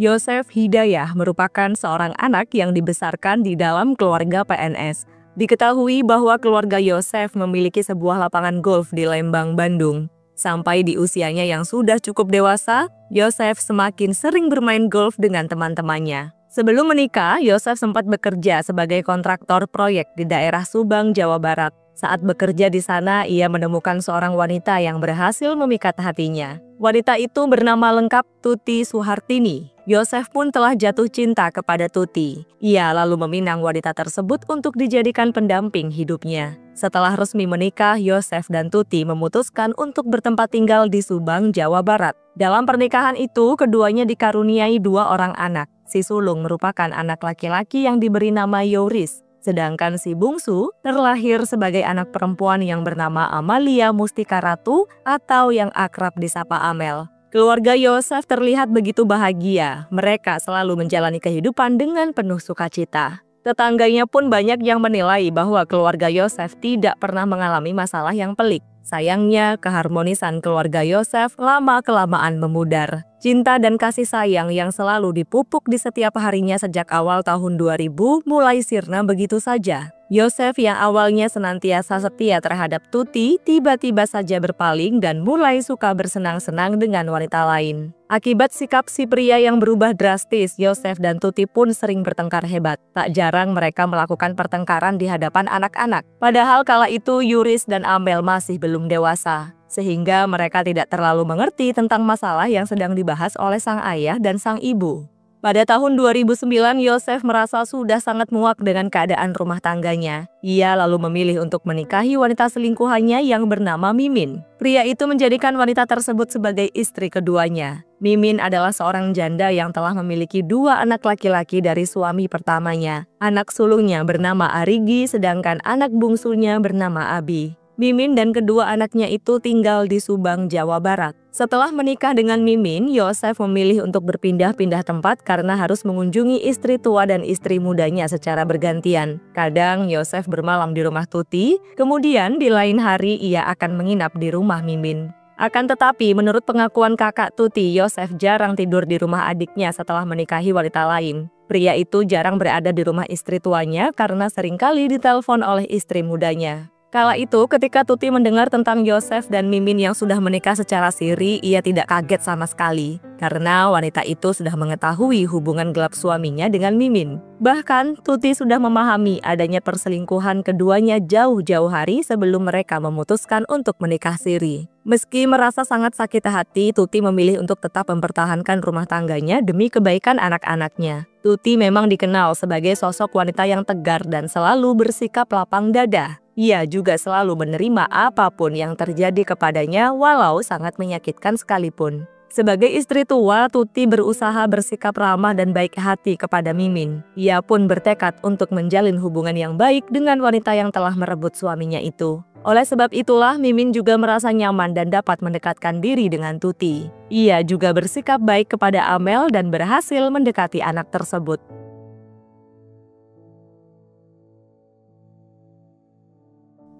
Yosef Hidayah merupakan seorang anak yang dibesarkan di dalam keluarga PNS. Diketahui bahwa keluarga Yosef memiliki sebuah lapangan golf di Lembang, Bandung. Sampai di usianya yang sudah cukup dewasa, Yosef semakin sering bermain golf dengan teman-temannya. Sebelum menikah, Yosef sempat bekerja sebagai kontraktor proyek di daerah Subang, Jawa Barat. Saat bekerja di sana, ia menemukan seorang wanita yang berhasil memikat hatinya. Wanita itu bernama lengkap Tuti Suhartini. Yosef pun telah jatuh cinta kepada Tuti. Ia lalu meminang wanita tersebut untuk dijadikan pendamping hidupnya. Setelah resmi menikah, Yosef dan Tuti memutuskan untuk bertempat tinggal di Subang, Jawa Barat. Dalam pernikahan itu, keduanya dikaruniai 2 orang anak. Si sulung merupakan anak laki-laki yang diberi nama Yoris. Sedangkan si bungsu terlahir sebagai anak perempuan yang bernama Amalia Mustika Ratu atau yang akrab disapa Amel. Keluarga Yosef terlihat begitu bahagia. Mereka selalu menjalani kehidupan dengan penuh sukacita. Tetangganya pun banyak yang menilai bahwa keluarga Yosef tidak pernah mengalami masalah yang pelik. Sayangnya, keharmonisan keluarga Yosef lama-kelamaan memudar. Cinta dan kasih sayang yang selalu dipupuk di setiap harinya sejak awal tahun 2000 mulai sirna begitu saja. Yosef yang awalnya senantiasa setia terhadap Tuti, tiba-tiba saja berpaling dan mulai suka bersenang-senang dengan wanita lain. Akibat sikap si pria yang berubah drastis, Yosef dan Tuti pun sering bertengkar hebat. Tak jarang mereka melakukan pertengkaran di hadapan anak-anak. Padahal kala itu Yoris dan Amel masih belum dewasa, sehingga mereka tidak terlalu mengerti tentang masalah yang sedang dibahas oleh sang ayah dan sang ibu. Pada tahun 2009, Yosef merasa sudah sangat muak dengan keadaan rumah tangganya. Ia lalu memilih untuk menikahi wanita selingkuhannya yang bernama Mimin. Pria itu menjadikan wanita tersebut sebagai istri keduanya. Mimin adalah seorang janda yang telah memiliki 2 anak laki-laki dari suami pertamanya. Anak sulungnya bernama Arigi, sedangkan anak bungsunya bernama Abi. Mimin dan kedua anaknya itu tinggal di Subang, Jawa Barat. Setelah menikah dengan Mimin, Yosef memilih untuk berpindah-pindah tempat karena harus mengunjungi istri tua dan istri mudanya secara bergantian. Kadang Yosef bermalam di rumah Tuti, kemudian di lain hari ia akan menginap di rumah Mimin. Akan tetapi, menurut pengakuan kakak Tuti, Yosef jarang tidur di rumah adiknya setelah menikahi wanita lain. Pria itu jarang berada di rumah istri tuanya karena seringkali ditelepon oleh istri mudanya. Kala itu, ketika Tuti mendengar tentang Yosef dan Mimin yang sudah menikah secara siri, ia tidak kaget sama sekali. Karena wanita itu sudah mengetahui hubungan gelap suaminya dengan Mimin. Bahkan, Tuti sudah memahami adanya perselingkuhan keduanya jauh-jauh hari sebelum mereka memutuskan untuk menikah siri. Meski merasa sangat sakit hati, Tuti memilih untuk tetap mempertahankan rumah tangganya demi kebaikan anak-anaknya. Tuti memang dikenal sebagai sosok wanita yang tegar dan selalu bersikap lapang dada. Ia juga selalu menerima apapun yang terjadi kepadanya walau sangat menyakitkan sekalipun. Sebagai istri tua, Tuti berusaha bersikap ramah dan baik hati kepada Mimin. Ia pun bertekad untuk menjalin hubungan yang baik dengan wanita yang telah merebut suaminya itu. Oleh sebab itulah Mimin juga merasa nyaman dan dapat mendekatkan diri dengan Tuti. Ia juga bersikap baik kepada Amel dan berhasil mendekati anak tersebut.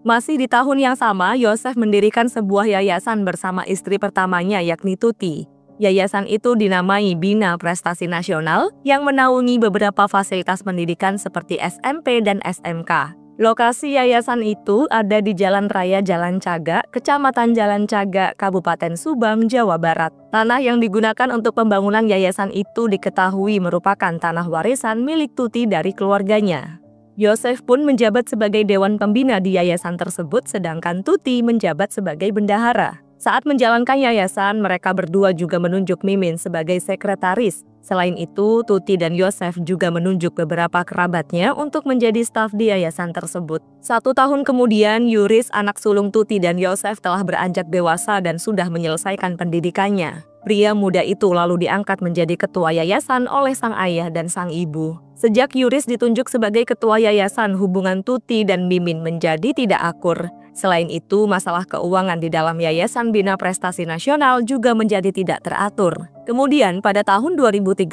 Masih di tahun yang sama, Yosef mendirikan sebuah yayasan bersama istri pertamanya yakni Tuti. Yayasan itu dinamai Bina Prestasi Nasional yang menaungi beberapa fasilitas pendidikan seperti SMP dan SMK. Lokasi yayasan itu ada di Jalan Raya Jalan Cagak, Kecamatan Jalan Cagak, Kabupaten Subang, Jawa Barat. Tanah yang digunakan untuk pembangunan yayasan itu diketahui merupakan tanah warisan milik Tuti dari keluarganya. Yosef pun menjabat sebagai dewan pembina di yayasan tersebut, sedangkan Tuti menjabat sebagai bendahara. Saat menjalankan yayasan, mereka berdua juga menunjuk Mimin sebagai sekretaris. Selain itu, Tuti dan Yosef juga menunjuk beberapa kerabatnya untuk menjadi staf di yayasan tersebut. 1 tahun kemudian, Yoris, anak sulung Tuti dan Yosef, telah beranjak dewasa dan sudah menyelesaikan pendidikannya. Pria muda itu lalu diangkat menjadi ketua yayasan oleh sang ayah dan sang ibu. Sejak Yoris ditunjuk sebagai ketua yayasan, hubungan Tuti dan Mimin menjadi tidak akur. Selain itu, masalah keuangan di dalam Yayasan Bina Prestasi Nasional juga menjadi tidak teratur. Kemudian pada tahun 2013,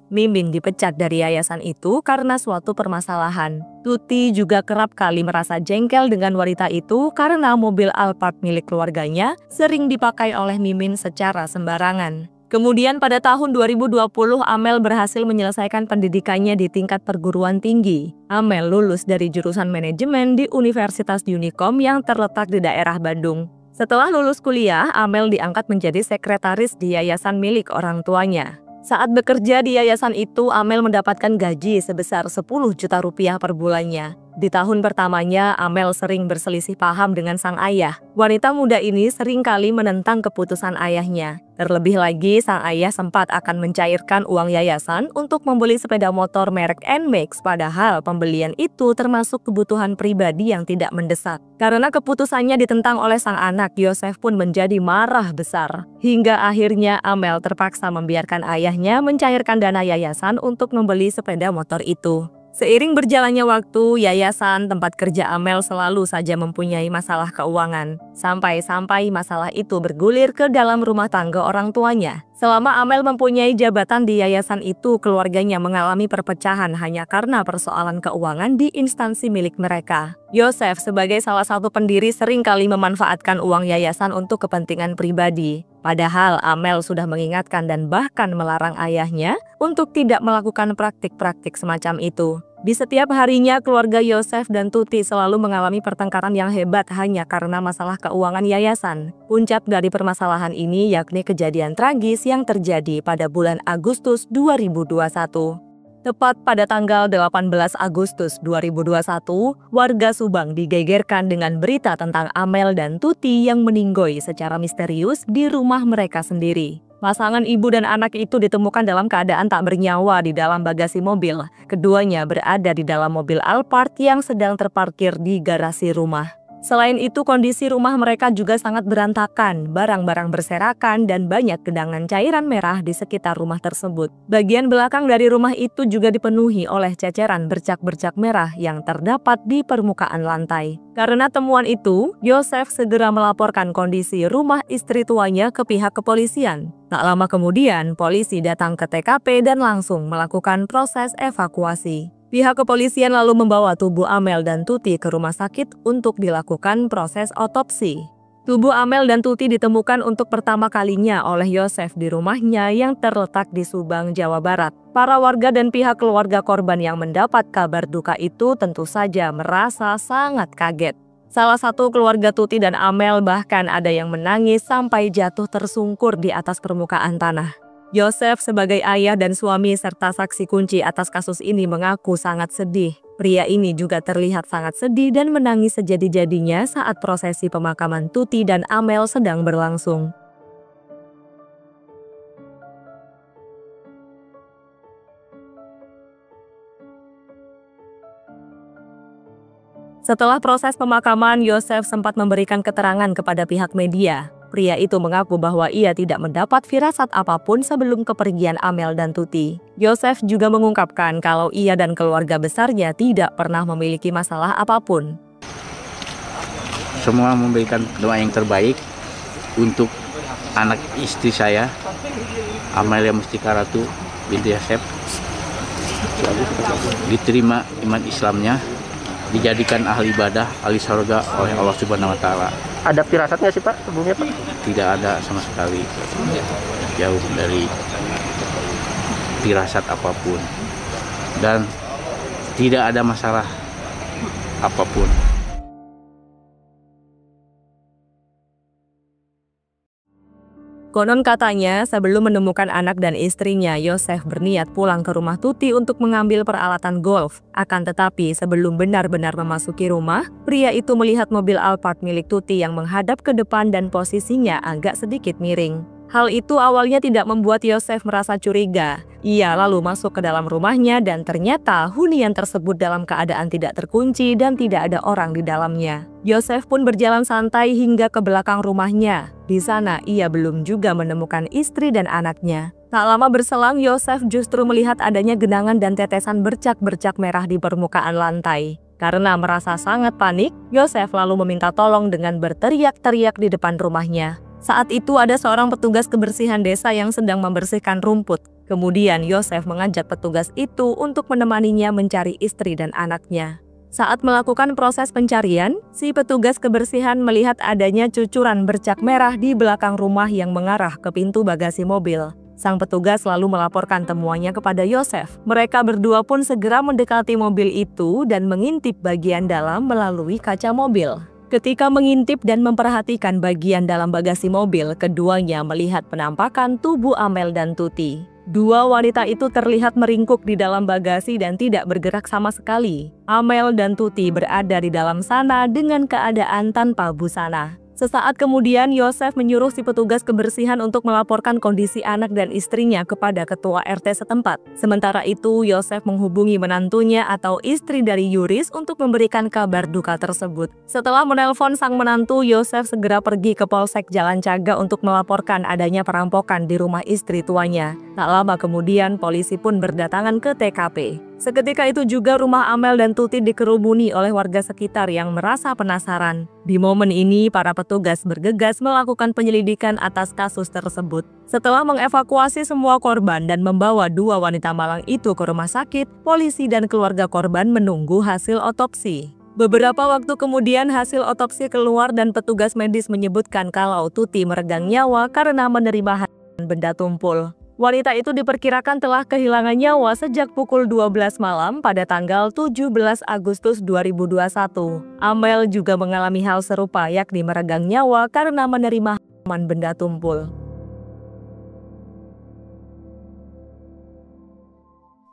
Mimin dipecat dari yayasan itu karena suatu permasalahan. Tuti juga kerap kali merasa jengkel dengan wanita itu karena mobil Alphard milik keluarganya sering dipakai oleh Mimin secara sembarangan. Kemudian pada tahun 2020 Amel berhasil menyelesaikan pendidikannya di tingkat perguruan tinggi. Amel lulus dari jurusan manajemen di Universitas Unicom yang terletak di daerah Bandung. Setelah lulus kuliah, Amel diangkat menjadi sekretaris di yayasan milik orang tuanya. Saat bekerja di yayasan itu, Amel mendapatkan gaji sebesar 10 juta rupiah per bulannya. Di tahun pertamanya, Amel sering berselisih paham dengan sang ayah. Wanita muda ini sering kali menentang keputusan ayahnya. Terlebih lagi, sang ayah sempat akan mencairkan uang yayasan untuk membeli sepeda motor merek NMAX, padahal pembelian itu termasuk kebutuhan pribadi yang tidak mendesak. Karena keputusannya ditentang oleh sang anak, Yosef pun menjadi marah besar. Hingga akhirnya Amel terpaksa membiarkan ayahnya mencairkan dana yayasan untuk membeli sepeda motor itu. Seiring berjalannya waktu, yayasan tempat kerja Amel selalu saja mempunyai masalah keuangan. Sampai-sampai masalah itu bergulir ke dalam rumah tangga orang tuanya. Selama Amel mempunyai jabatan di yayasan itu, keluarganya mengalami perpecahan hanya karena persoalan keuangan di instansi milik mereka. Yosef sebagai salah satu pendiri sering kali memanfaatkan uang yayasan untuk kepentingan pribadi. Padahal Amel sudah mengingatkan dan bahkan melarang ayahnya untuk tidak melakukan praktik-praktik semacam itu. Di setiap harinya, keluarga Yosef dan Tuti selalu mengalami pertengkaran yang hebat hanya karena masalah keuangan yayasan. Puncak dari permasalahan ini yakni kejadian tragis yang terjadi pada bulan Agustus 2021. Tepat pada tanggal 18 Agustus 2021, warga Subang digegerkan dengan berita tentang Amel dan Tuti yang meninggoy secara misterius di rumah mereka sendiri. Pasangan ibu dan anak itu ditemukan dalam keadaan tak bernyawa di dalam bagasi mobil. Keduanya berada di dalam mobil Alphard yang sedang terparkir di garasi rumah. Selain itu, kondisi rumah mereka juga sangat berantakan, barang-barang berserakan dan banyak genangan cairan merah di sekitar rumah tersebut. Bagian belakang dari rumah itu juga dipenuhi oleh ceceran bercak-bercak merah yang terdapat di permukaan lantai. Karena temuan itu, Yosef segera melaporkan kondisi rumah istri tuanya ke pihak kepolisian. Tak lama kemudian, polisi datang ke TKP dan langsung melakukan proses evakuasi. Pihak kepolisian lalu membawa tubuh Amel dan Tuti ke rumah sakit untuk dilakukan proses otopsi. Tubuh Amel dan Tuti ditemukan untuk pertama kalinya oleh Yosef di rumahnya yang terletak di Subang, Jawa Barat. Para warga dan pihak keluarga korban yang mendapat kabar duka itu tentu saja merasa sangat kaget. Salah satu keluarga Tuti dan Amel bahkan ada yang menangis sampai jatuh tersungkur di atas permukaan tanah. Yosef sebagai ayah dan suami serta saksi kunci atas kasus ini mengaku sangat sedih. Pria ini juga terlihat sangat sedih dan menangis sejadi-jadinya saat prosesi pemakaman Tuti dan Amel sedang berlangsung. Setelah proses pemakaman, Yosef sempat memberikan keterangan kepada pihak media. Pria itu mengaku bahwa ia tidak mendapat firasat apapun sebelum kepergian Amel dan Tuti. Yosef juga mengungkapkan kalau ia dan keluarga besarnya tidak pernah memiliki masalah apapun. Semua memberikan doa yang terbaik untuk anak istri saya, Amelia Mustika Ratu binti Yosef. Diterima iman Islamnya, dijadikan ahli ibadah, ahli surga oleh Allah Subhanahu wa Ta'ala. Ada firasat nggak sih Pak sebelumnya Pak? Tidak ada sama sekali, jauh dari firasat apapun dan tidak ada masalah apapun. Konon katanya, sebelum menemukan anak dan istrinya, Yosef berniat pulang ke rumah Tuti untuk mengambil peralatan golf. Akan tetapi, sebelum benar-benar memasuki rumah, pria itu melihat mobil Alphard milik Tuti yang menghadap ke depan dan posisinya agak sedikit miring. Hal itu awalnya tidak membuat Yosef merasa curiga. Ia lalu masuk ke dalam rumahnya dan ternyata hunian tersebut dalam keadaan tidak terkunci dan tidak ada orang di dalamnya. Yosef pun berjalan santai hingga ke belakang rumahnya. Di sana ia belum juga menemukan istri dan anaknya. Tak lama berselang, Yosef justru melihat adanya genangan dan tetesan bercak-bercak merah di permukaan lantai. Karena merasa sangat panik, Yosef lalu meminta tolong dengan berteriak-teriak di depan rumahnya. Saat itu ada seorang petugas kebersihan desa yang sedang membersihkan rumput. Kemudian Yosef mengajak petugas itu untuk menemaninya mencari istri dan anaknya. Saat melakukan proses pencarian, si petugas kebersihan melihat adanya cucuran bercak merah di belakang rumah yang mengarah ke pintu bagasi mobil. Sang petugas lalu melaporkan temuannya kepada Yosef. Mereka berdua pun segera mendekati mobil itu dan mengintip bagian dalam melalui kaca mobil. Ketika mengintip dan memperhatikan bagian dalam bagasi mobil, keduanya melihat penampakan tubuh Amel dan Tuti. Dua wanita itu terlihat meringkuk di dalam bagasi dan tidak bergerak sama sekali. Amel dan Tuti berada di dalam sana dengan keadaan tanpa busana. Sesaat kemudian, Yosef menyuruh si petugas kebersihan untuk melaporkan kondisi anak dan istrinya kepada ketua RT setempat. Sementara itu, Yosef menghubungi menantunya atau istri dari Yuris untuk memberikan kabar duka tersebut. Setelah menelpon sang menantu, Yosef segera pergi ke Polsek Jalan Caga untuk melaporkan adanya perampokan di rumah istri tuanya. Tak lama kemudian, polisi pun berdatangan ke TKP. Seketika itu juga rumah Amel dan Tuti dikerumuni oleh warga sekitar yang merasa penasaran. Di momen ini, para petugas bergegas melakukan penyelidikan atas kasus tersebut. Setelah mengevakuasi semua korban dan membawa dua wanita malang itu ke rumah sakit, polisi dan keluarga korban menunggu hasil otopsi. Beberapa waktu kemudian hasil otopsi keluar dan petugas medis menyebutkan kalau Tuti meregang nyawa karena menerima benda tumpul. Wanita itu diperkirakan telah kehilangan nyawa sejak pukul 12 malam pada tanggal 17 Agustus 2021. Amel juga mengalami hal serupa, yakni meregang nyawa karena menerima benda tumpul.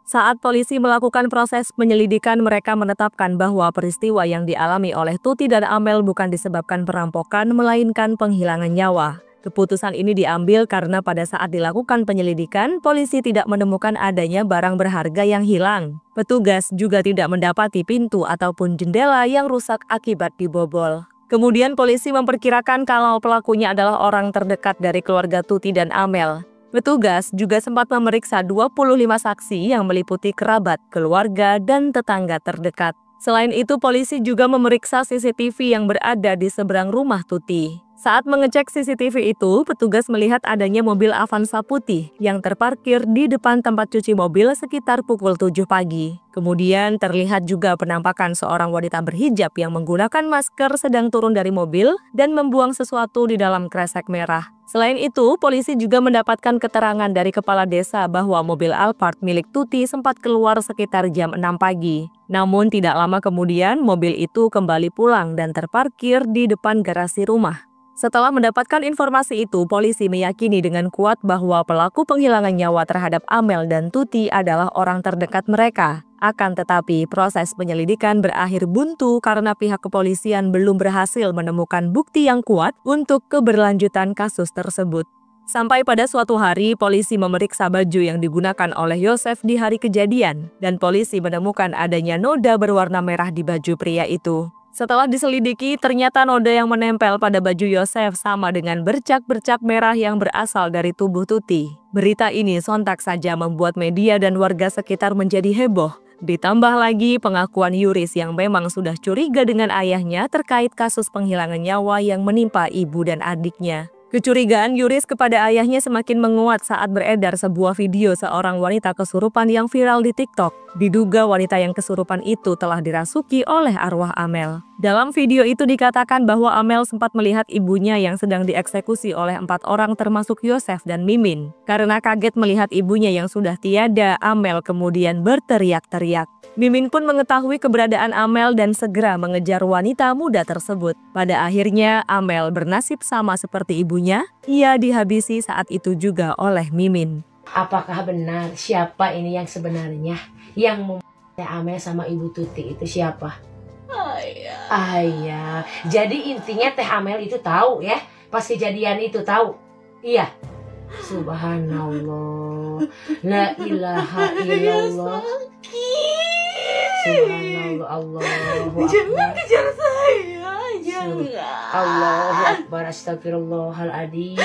Saat polisi melakukan proses penyelidikan, mereka menetapkan bahwa peristiwa yang dialami oleh Tuti dan Amel bukan disebabkan perampokan, melainkan penghilangan nyawa. Keputusan ini diambil karena pada saat dilakukan penyelidikan, polisi tidak menemukan adanya barang berharga yang hilang. Petugas juga tidak mendapati pintu ataupun jendela yang rusak akibat dibobol. Kemudian polisi memperkirakan kalau pelakunya adalah orang terdekat dari keluarga Tuti dan Amel. Petugas juga sempat memeriksa 25 saksi yang meliputi kerabat, keluarga, dan tetangga terdekat. Selain itu, polisi juga memeriksa CCTV yang berada di seberang rumah Tuti. Saat mengecek CCTV itu, petugas melihat adanya mobil Avanza putih yang terparkir di depan tempat cuci mobil sekitar pukul 7 pagi. Kemudian terlihat juga penampakan seorang wanita berhijab yang menggunakan masker sedang turun dari mobil dan membuang sesuatu di dalam kresek merah. Selain itu, polisi juga mendapatkan keterangan dari kepala desa bahwa mobil Alphard milik Tuti sempat keluar sekitar jam 6 pagi. Namun tidak lama kemudian, mobil itu kembali pulang dan terparkir di depan garasi rumah. Setelah mendapatkan informasi itu, polisi meyakini dengan kuat bahwa pelaku penghilangan nyawa terhadap Amel dan Tuti adalah orang terdekat mereka. Akan tetapi, proses penyelidikan berakhir buntu karena pihak kepolisian belum berhasil menemukan bukti yang kuat untuk keberlanjutan kasus tersebut. Sampai pada suatu hari, polisi memeriksa baju yang digunakan oleh Yosef di hari kejadian, dan polisi menemukan adanya noda berwarna merah di baju pria itu. Setelah diselidiki, ternyata noda yang menempel pada baju Yosef sama dengan bercak-bercak merah yang berasal dari tubuh Tuti. Berita ini sontak saja membuat media dan warga sekitar menjadi heboh. Ditambah lagi pengakuan Yuris yang memang sudah curiga dengan ayahnya terkait kasus penghilangan nyawa yang menimpa ibu dan adiknya. Kecurigaan Yuris kepada ayahnya semakin menguat saat beredar sebuah video seorang wanita kesurupan yang viral di TikTok. Diduga wanita yang kesurupan itu telah dirasuki oleh arwah Amel. Dalam video itu dikatakan bahwa Amel sempat melihat ibunya yang sedang dieksekusi oleh 4 orang termasuk Yosef dan Mimin. Karena kaget melihat ibunya yang sudah tiada, Amel kemudian berteriak-teriak. Mimin pun mengetahui keberadaan Amel dan segera mengejar wanita muda tersebut. Pada akhirnya, Amel bernasib sama seperti ibunya. Ia dihabisi saat itu juga oleh Mimin. Apakah benar siapa ini yang sebenarnya yang membunuh Amel sama Ibu Tuti itu siapa? Ayah. Jadi intinya Teh Amel itu tahu ya, pas kejadian itu tahu. Iya. Subhanallah. La ilaha illallah. Subhanallah, Allahu Akbar. Jangan kejar saya, jangan. Allahu Akbar, astagfirullahaladzim.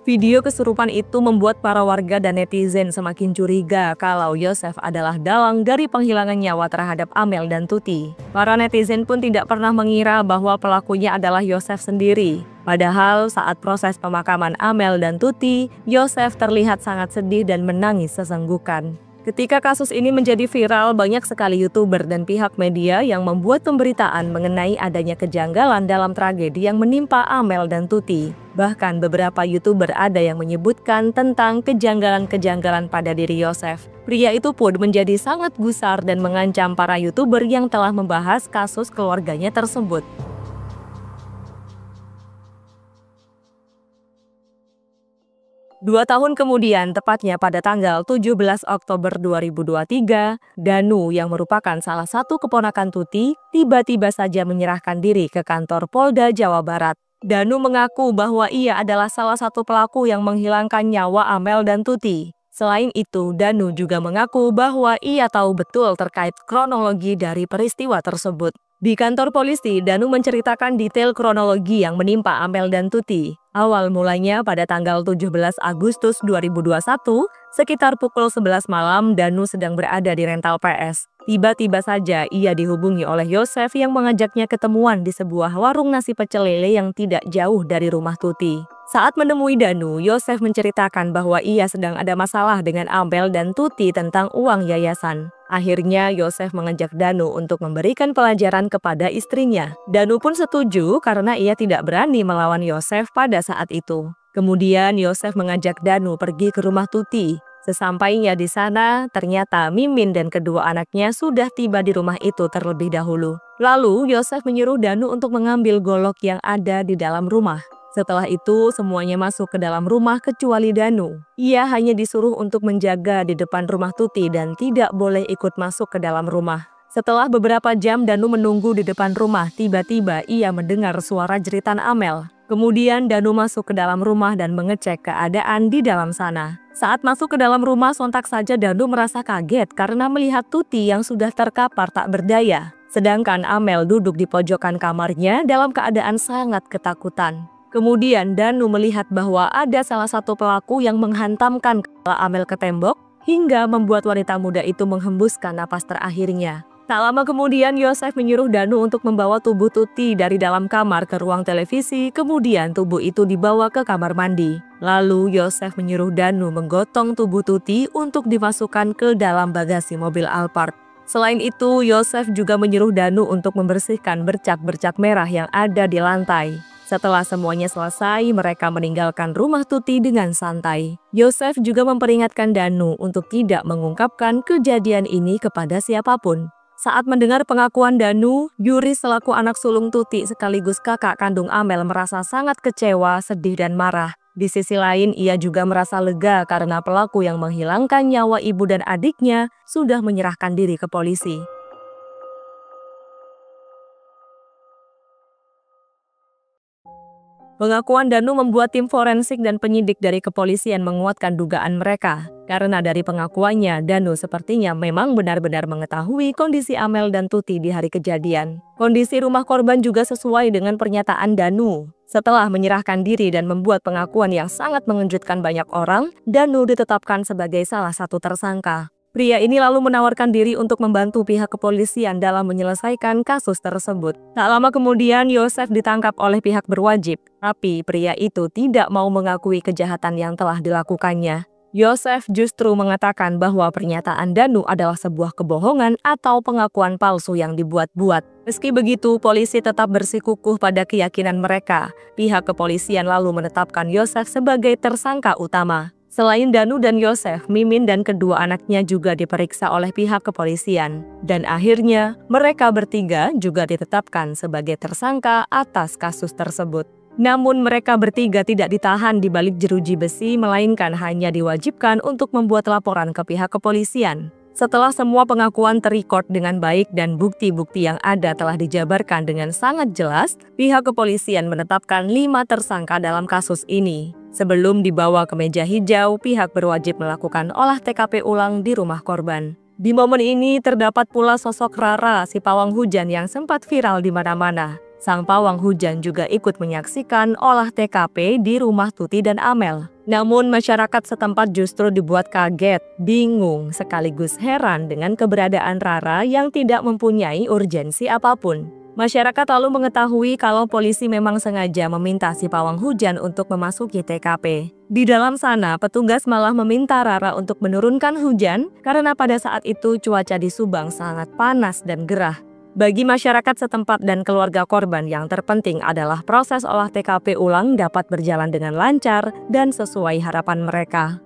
Video kesurupan itu membuat para warga dan netizen semakin curiga kalau Yosef adalah dalang dari penghilangan nyawa terhadap Amel dan Tuti. Para netizen pun tidak pernah mengira bahwa pelakunya adalah Yosef sendiri. Padahal saat proses pemakaman Amel dan Tuti, Yosef terlihat sangat sedih dan menangis sesenggukan. Ketika kasus ini menjadi viral, banyak sekali YouTuber dan pihak media yang membuat pemberitaan mengenai adanya kejanggalan dalam tragedi yang menimpa Amel dan Tuti. Bahkan beberapa YouTuber ada yang menyebutkan tentang kejanggalan-kejanggalan pada diri Yosef. Pria itu pun menjadi sangat gusar dan mengancam para YouTuber yang telah membahas kasus keluarganya tersebut. 2 tahun kemudian, tepatnya pada tanggal 17 Oktober 2023, Danu yang merupakan salah satu keponakan Tuti, tiba-tiba saja menyerahkan diri ke kantor Polda Jawa Barat. Danu mengaku bahwa ia adalah salah satu pelaku yang menghilangkan nyawa Amel dan Tuti. Selain itu, Danu juga mengaku bahwa ia tahu betul terkait kronologi dari peristiwa tersebut. Di kantor polisi, Danu menceritakan detail kronologi yang menimpa Amel dan Tuti. Awal mulanya pada tanggal 17 Agustus 2021, sekitar pukul 11 malam, Danu sedang berada di rental PS. Tiba-tiba saja ia dihubungi oleh Yosef yang mengajaknya ketemuan di sebuah warung nasi pecel lele yang tidak jauh dari rumah Tuti. Saat menemui Danu, Yosef menceritakan bahwa ia sedang ada masalah dengan Amel dan Tuti tentang uang yayasan. Akhirnya Yosef mengajak Danu untuk memberikan pelajaran kepada istrinya. Danu pun setuju karena ia tidak berani melawan Yosef pada saat itu. Kemudian Yosef mengajak Danu pergi ke rumah Tuti. Sesampainya di sana, ternyata Mimin dan kedua anaknya sudah tiba di rumah itu terlebih dahulu. Lalu Yosef menyuruh Danu untuk mengambil golok yang ada di dalam rumah. Setelah itu, semuanya masuk ke dalam rumah kecuali Danu. Ia hanya disuruh untuk menjaga di depan rumah Tuti dan tidak boleh ikut masuk ke dalam rumah. Setelah beberapa jam Danu menunggu di depan rumah, tiba-tiba ia mendengar suara jeritan Amel. Kemudian Danu masuk ke dalam rumah dan mengecek keadaan di dalam sana. Saat masuk ke dalam rumah, sontak saja Danu merasa kaget karena melihat Tuti yang sudah terkapar tak berdaya. Sedangkan Amel duduk di pojokan kamarnya dalam keadaan sangat ketakutan. Kemudian Danu melihat bahwa ada salah satu pelaku yang menghantamkan kepala Amel ke tembok hingga membuat wanita muda itu menghembuskan napas terakhirnya. Tak lama kemudian Yosef menyuruh Danu untuk membawa tubuh Tuti dari dalam kamar ke ruang televisi, kemudian tubuh itu dibawa ke kamar mandi. Lalu Yosef menyuruh Danu menggotong tubuh Tuti untuk dimasukkan ke dalam bagasi mobil Alphard. Selain itu, Yosef juga menyuruh Danu untuk membersihkan bercak-bercak merah yang ada di lantai. Setelah semuanya selesai, mereka meninggalkan rumah Tuti dengan santai. Yosef juga memperingatkan Danu untuk tidak mengungkapkan kejadian ini kepada siapapun. Saat mendengar pengakuan Danu, Yuri selaku anak sulung Tuti sekaligus kakak kandung Amel merasa sangat kecewa, sedih dan marah. Di sisi lain, ia juga merasa lega karena pelaku yang menghilangkan nyawa ibu dan adiknya sudah menyerahkan diri ke polisi. Pengakuan Danu membuat tim forensik dan penyidik dari kepolisian menguatkan dugaan mereka. Karena dari pengakuannya, Danu sepertinya memang benar-benar mengetahui kondisi Amel dan Tuti di hari kejadian. Kondisi rumah korban juga sesuai dengan pernyataan Danu. Setelah menyerahkan diri dan membuat pengakuan yang sangat mengejutkan banyak orang, Danu ditetapkan sebagai salah satu tersangka. Pria ini lalu menawarkan diri untuk membantu pihak kepolisian dalam menyelesaikan kasus tersebut. Tak lama kemudian, Yosef ditangkap oleh pihak berwajib, tapi pria itu tidak mau mengakui kejahatan yang telah dilakukannya. Yosef justru mengatakan bahwa pernyataan Danu adalah sebuah kebohongan atau pengakuan palsu yang dibuat-buat. Meski begitu, polisi tetap bersikukuh pada keyakinan mereka. Pihak kepolisian lalu menetapkan Yosef sebagai tersangka utama. Selain Danu dan Yosef, Mimin dan kedua anaknya juga diperiksa oleh pihak kepolisian. Dan akhirnya, mereka bertiga juga ditetapkan sebagai tersangka atas kasus tersebut. Namun mereka bertiga tidak ditahan di balik jeruji besi, melainkan hanya diwajibkan untuk membuat laporan ke pihak kepolisian. Setelah semua pengakuan terrekord dengan baik dan bukti-bukti yang ada telah dijabarkan dengan sangat jelas, pihak kepolisian menetapkan 5 tersangka dalam kasus ini. Sebelum dibawa ke meja hijau, pihak berwajib melakukan olah TKP ulang di rumah korban. Di momen ini terdapat pula sosok Rara, si pawang hujan yang sempat viral di mana-mana. Sang pawang hujan juga ikut menyaksikan olah TKP di rumah Tuti dan Amel. Namun masyarakat setempat justru dibuat kaget, bingung, sekaligus heran dengan keberadaan Rara yang tidak mempunyai urgensi apapun. Masyarakat lalu mengetahui kalau polisi memang sengaja meminta si pawang hujan untuk memasuki TKP. Di dalam sana, petugas malah meminta Rara untuk menurunkan hujan karena pada saat itu cuaca di Subang sangat panas dan gerah. Bagi masyarakat setempat dan keluarga korban, yang terpenting adalah proses olah TKP ulang dapat berjalan dengan lancar dan sesuai harapan mereka.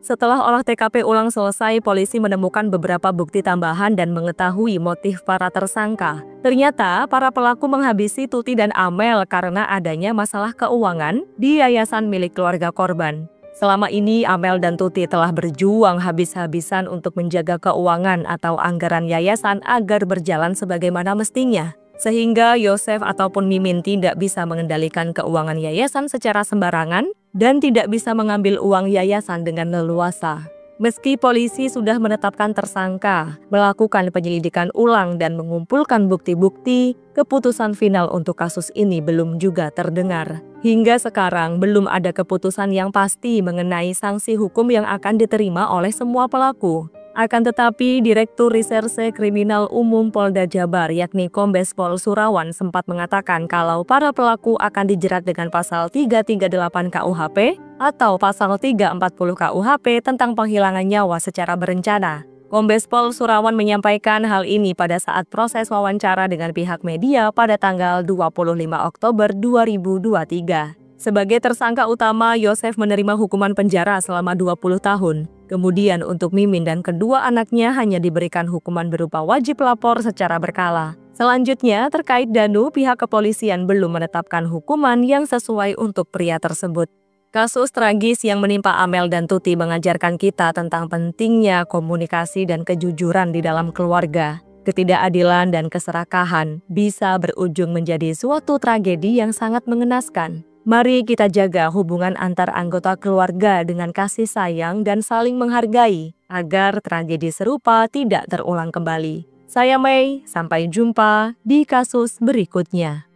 Setelah olah TKP ulang selesai, polisi menemukan beberapa bukti tambahan dan mengetahui motif para tersangka. Ternyata, para pelaku menghabisi Tuti dan Amel karena adanya masalah keuangan di yayasan milik keluarga korban. Selama ini, Amel dan Tuti telah berjuang habis-habisan untuk menjaga keuangan atau anggaran yayasan agar berjalan sebagaimana mestinya. Sehingga Yosef ataupun Mimin tidak bisa mengendalikan keuangan yayasan secara sembarangan dan tidak bisa mengambil uang yayasan dengan leluasa. Meski polisi sudah menetapkan tersangka, melakukan penyelidikan ulang dan mengumpulkan bukti-bukti, keputusan final untuk kasus ini belum juga terdengar. Hingga sekarang belum ada keputusan yang pasti mengenai sanksi hukum yang akan diterima oleh semua pelaku. Akan tetapi, Direktur Reserse Kriminal Umum Polda Jabar yakni Kombes Pol Surawan sempat mengatakan kalau para pelaku akan dijerat dengan pasal 338 KUHP atau pasal 340 KUHP tentang penghilangan nyawa secara berencana. Kombes Pol Surawan menyampaikan hal ini pada saat proses wawancara dengan pihak media pada tanggal 25 Oktober 2023. Sebagai tersangka utama, Yosef menerima hukuman penjara selama 20 tahun. Kemudian untuk Mimin dan kedua anaknya hanya diberikan hukuman berupa wajib lapor secara berkala. Selanjutnya, terkait Danu, pihak kepolisian belum menetapkan hukuman yang sesuai untuk pria tersebut. Kasus tragis yang menimpa Amel dan Tuti mengajarkan kita tentang pentingnya komunikasi dan kejujuran di dalam keluarga. Ketidakadilan dan keserakahan bisa berujung menjadi suatu tragedi yang sangat mengenaskan. Mari kita jaga hubungan antar anggota keluarga dengan kasih sayang dan saling menghargai, agar tragedi serupa tidak terulang kembali. Saya Mei, sampai jumpa di kasus berikutnya.